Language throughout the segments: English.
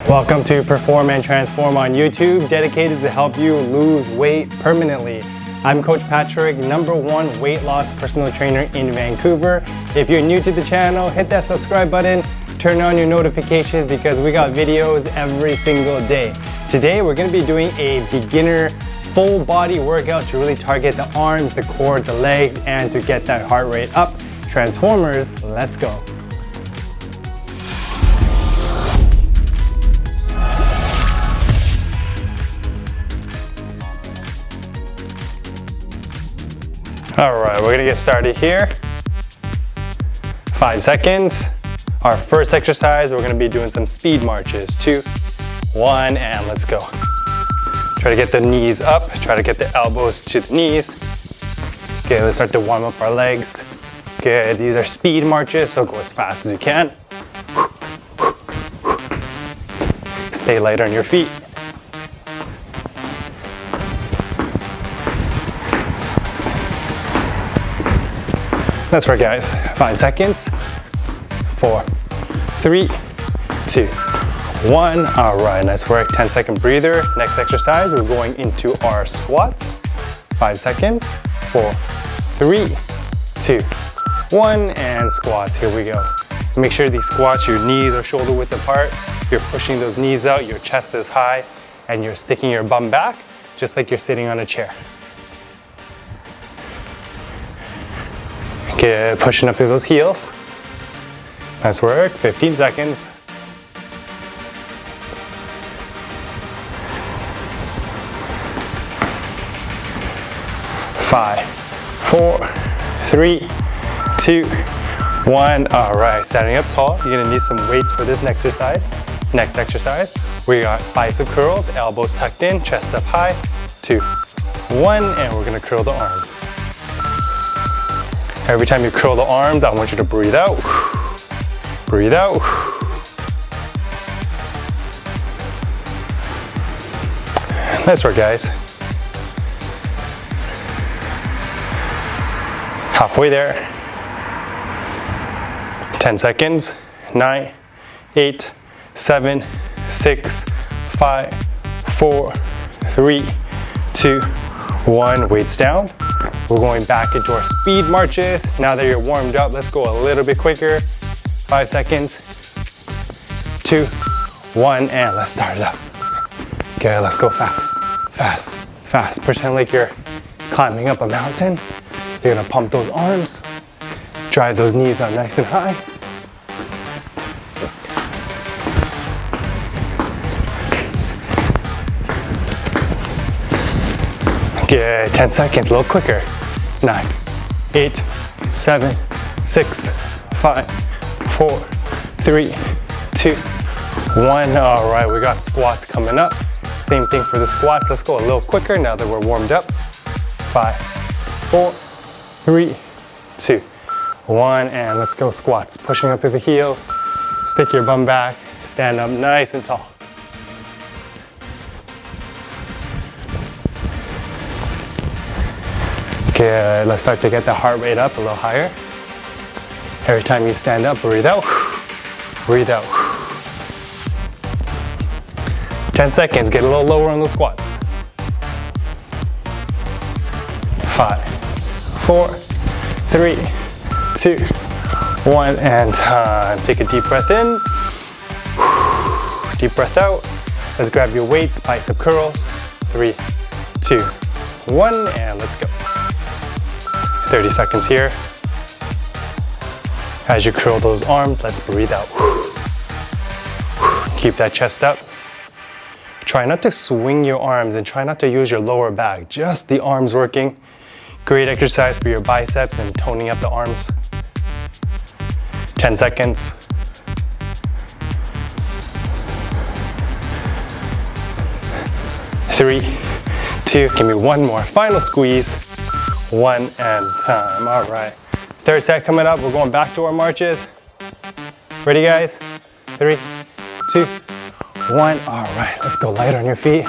Welcome to Perform and Transform on YouTube, dedicated to help you lose weight permanently. I'm Coach Patrick, #1 weight loss personal trainer in Vancouver. If you're new to the channel, hit that subscribe button, turn on your notifications because we got videos every single day. Today, we're gonna be doing a beginner full body workout to really target the arms, the core, the legs, and to get that heart rate up. Transformers, let's go. All right, we're gonna get started here. 5 seconds. Our first exercise, we're gonna be doing some speed marches. 2, 1, and let's go. Try to get the knees up, try to get the elbows to the knees. Okay, let's start to warm up our legs. Good, these are speed marches, so go as fast as you can. Stay light on your feet. Let's work, guys. 5 seconds. 4, 3, 2, 1. All right, nice work. 10-second breather. Next exercise, we're going into our squats. 5 seconds. 4, 3, 2, 1, and squats. Here we go. Make sure these squats, your knees are shoulder width apart. You're pushing those knees out, your chest is high, and you're sticking your bum back, just like you're sitting on a chair. Good, pushing up through those heels. Nice work, 15 seconds. 5, 4, 3, 2, 1. All right, standing up tall. You're gonna need some weights for this next exercise. Next exercise, we got bicep curls, elbows tucked in, chest up high. 2, 1, and we're gonna curl the arms. Every time you curl the arms, I want you to breathe out. Breathe out. Nice work, guys. Halfway there. 10 seconds. 9, 8, 7, 6, 5, 4, 3, 2, 1. Weights down. We're going back into our speed marches. Now that you're warmed up, let's go a little bit quicker. 5 seconds, 2, 1, and let's start it up. Okay, let's go fast, fast, fast. Pretend like you're climbing up a mountain. You're gonna pump those arms, drive those knees up nice and high. Good, 10 seconds, a little quicker. 9, 8, 7, 6, 5, 4, 3, 2, 1. All right, we got squats coming up. Same thing for the squats. Let's go a little quicker now that we're warmed up. 5, 4, 3, 2, 1, and let's go squats. Pushing up through the heels, stick your bum back, stand up nice and tall. Good, let's start to get the heart rate up a little higher. Every time you stand up, breathe out, breathe out. 10 seconds, get a little lower on those squats. 5, 4, 3, 2, 1, and time. Take a deep breath in, deep breath out. Let's grab your weights, bicep curls. 3, 2, 1, and let's go. 30 seconds here. As you curl those arms, let's breathe out. Keep that chest up. Try not to swing your arms and try not to use your lower back, just the arms working. Great exercise for your biceps and toning up the arms. 10 seconds. 3, 2, give me one more. Final squeeze. 1 and time. All right. Third set coming up. We're going back to our marches. Ready, guys? 3, 2, 1. All right. Let's go light on your feet.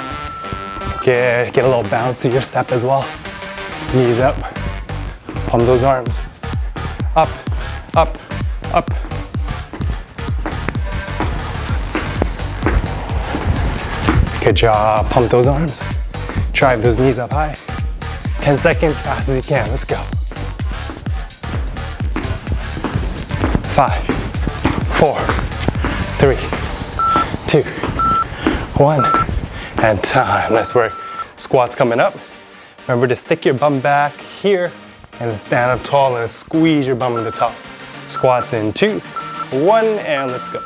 Get a little bounce to your step as well. Knees up. Pump those arms. Up, up, up. Good job. Pump those arms. Drive those knees up high. 10 seconds, fast as you can. Let's go. 5, 4, 3, 2, 1, and time. Nice work. Squats coming up. Remember to stick your bum back here and stand up tall and squeeze your bum to the top. Squats in 2, 1, and let's go.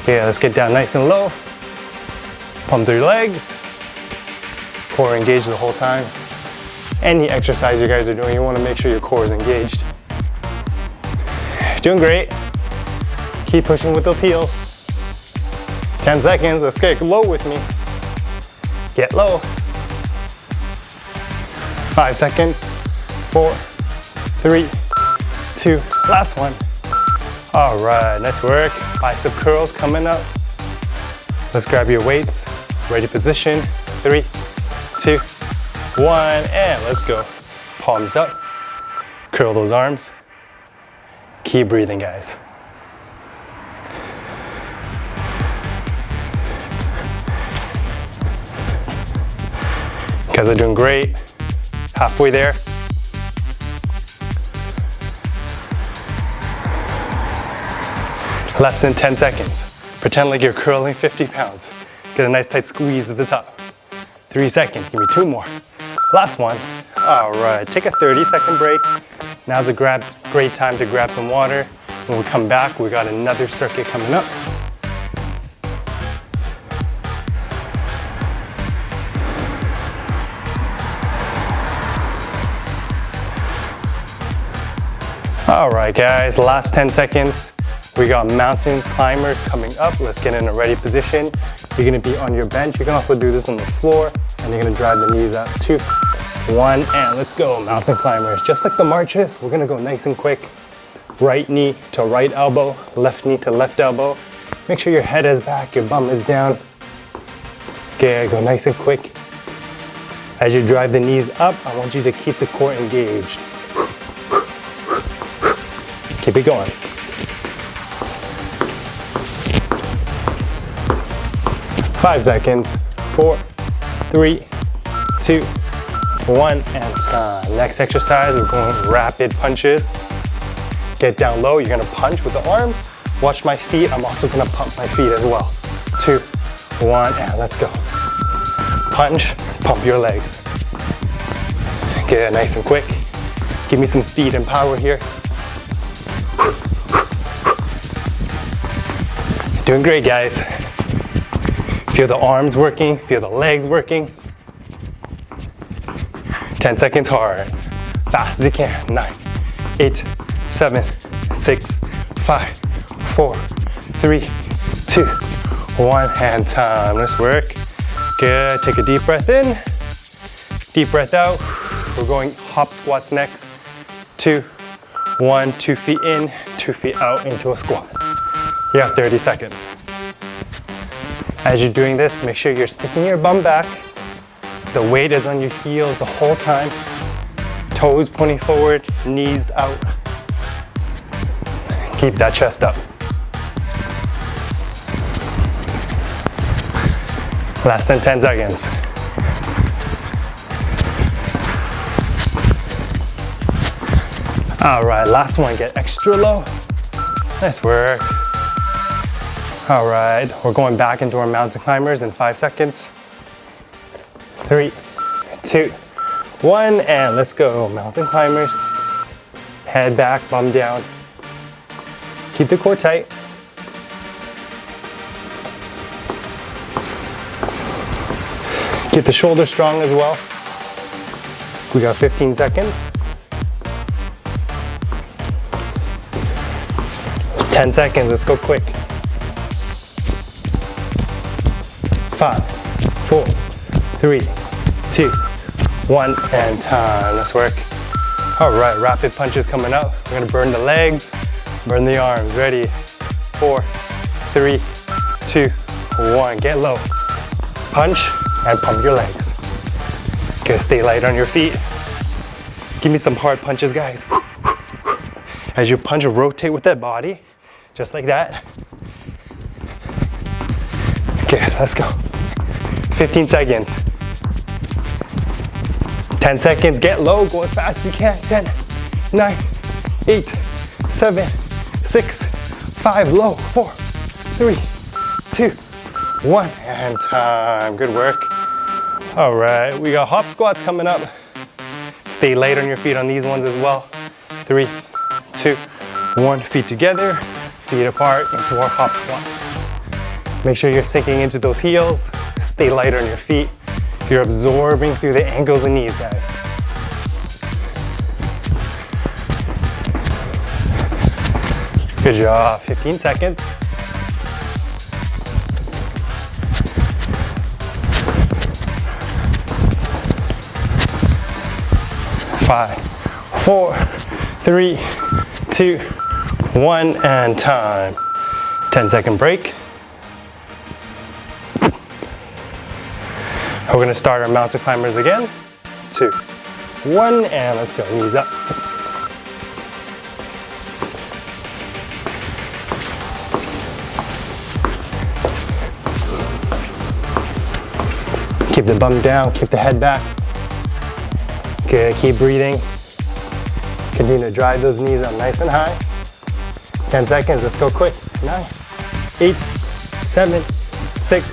Okay, let's get down nice and low. Pump through your legs. Core engaged the whole time. Any exercise you guys are doing, you want to make sure your core is engaged. Doing great. Keep pushing with those heels. 10 seconds, let's get low with me. Get low. 5 seconds. 4, 3, 2, last one. All right, nice work. Bicep curls coming up. Let's grab your weights. Ready position. 3, 2, 1, and let's go. Palms up. Curl those arms. Keep breathing, guys. You guys are doing great. Halfway there. Less than 10 seconds. Pretend like you're curling 50 pounds. Get a nice tight squeeze at the top. 3 seconds, give me 2 more. Last one. All right, take a 30-second break. Now's a great time to grab some water. When we come back, we got another circuit coming up. All right, guys, last 10 seconds. We got mountain climbers coming up. Let's get in a ready position. You're gonna be on your bench. You can also do this on the floor, and you're gonna drive the knees up. 2, 1, and let's go. Mountain climbers. Just like the marches, we're gonna go nice and quick. Right knee to right elbow, left knee to left elbow. Make sure your head is back, your bum is down. Okay, go nice and quick. As you drive the knees up, I want you to keep the core engaged. Keep it going. 5 seconds. 4, 3, 2, 1, and time. Next exercise, we're going rapid punches. Get down low, you're gonna punch with the arms. Watch my feet, I'm also gonna pump my feet as well. 2, 1, and let's go. Punch, pump your legs. Good, nice and quick. Give me some speed and power here. Doing great, guys. Feel the arms working, feel the legs working. 10 seconds hard. Fast as you can. 9, 8, 7, 6, 5, 4, 3, 2, 1, and time. Let's work. Good, take a deep breath in. Deep breath out. We're going hop squats next. 2, 1, 2 feet in, 2 feet out into a squat. You have 30 seconds. As you're doing this, make sure you're sticking your bum back. The weight is on your heels the whole time. Toes pointing forward, knees out. Keep that chest up. Less than 10 seconds. All right, last one, get extra low. Nice work. All right, we're going back into our mountain climbers in 5 seconds. 3, 2, 1, and let's go. Mountain climbers. Head back, bum down. Keep the core tight. Get the shoulders strong as well. We got 15 seconds. 10 seconds, let's go quick. 5, 4, 3, 2, 1, and time. Let's work. All right, rapid punches coming up. We're gonna burn the legs, burn the arms. Ready? 4, 3, 2, 1. Get low. Punch and pump your legs. Gotta stay light on your feet. Give me some hard punches, guys. As you punch, rotate with that body, just like that. Okay, let's go. 15 seconds. 10 seconds, get low, go as fast as you can. 10, 9, 8, 7, 6, 5, low, 4, 3, 2, 1, and time. Good work. All right, we got hop squats coming up. Stay light on your feet on these ones as well. 3, 2, 1, feet together, feet apart into our hop squats. Make sure you're sinking into those heels. Stay light on your feet. You're absorbing through the ankles and knees, guys. Good job, 15 seconds. 5, 4, 3, 2, 1, and time. 10-second break. We're gonna start our mountain climbers again. 2, 1, and let's go, knees up. Keep the bum down, keep the head back. Good, keep breathing. Continue to drive those knees up nice and high. 10 seconds, let's go quick. 9, 8, 7, 6,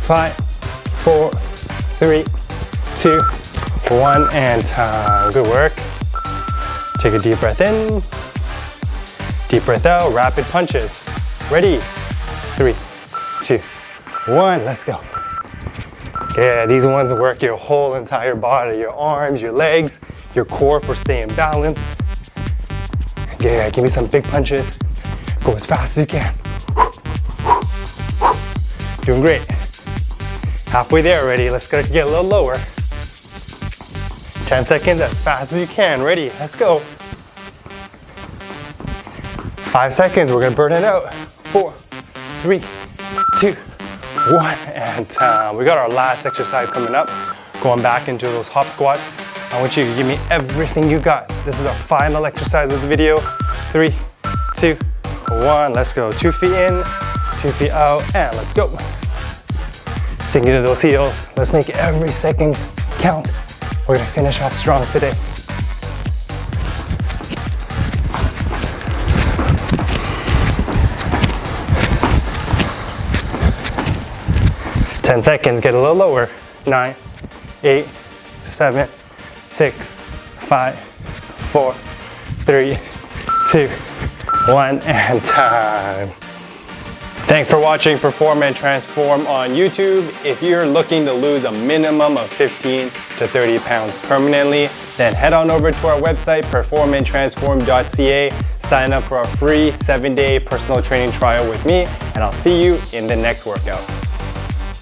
5, 4, 3, 2, 1, and time. Good work. Take a deep breath in. Deep breath out, rapid punches. Ready? 3, 2, 1, let's go. Yeah, these ones work your whole entire body, your arms, your legs, your core for staying balanced. Yeah, give me some big punches. Go as fast as you can. Doing great. Halfway there already, let's get a little lower. 10 seconds, as fast as you can. Ready, let's go. 5 seconds, we're gonna burn it out. 4, 3, 2, 1, and time. We got our last exercise coming up. Going back into those hop squats. I want you to give me everything you got. This is our final exercise of the video. 3, 2, 1, let's go. 2 feet in, 2 feet out, and let's go. Sink into those heels. Let's make every second count. We're gonna finish off strong today. Ten seconds, get a little lower. 9, 8, 7, 6, 5, 4, 3, 2, 1, and time. Thanks for watching Perform and Transform on YouTube. If you're looking to lose a minimum of 15 to 30 pounds permanently, then head on over to our website, performandtransform.ca. Sign up for our free 7-day personal training trial with me, and I'll see you in the next workout.